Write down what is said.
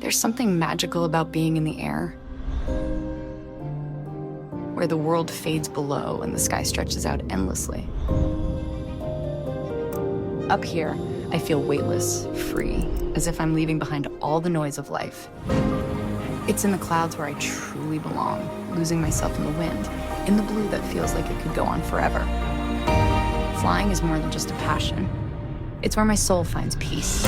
There's something magical about being in the air, where the world fades below and the sky stretches out endlessly. Up here, I feel weightless, free, as if I'm leaving behind all the noise of life. It's in the clouds where I truly belong, losing myself in the wind, in the blue that feels like it could go on forever. Flying is more than just a passion. It's where my soul finds peace.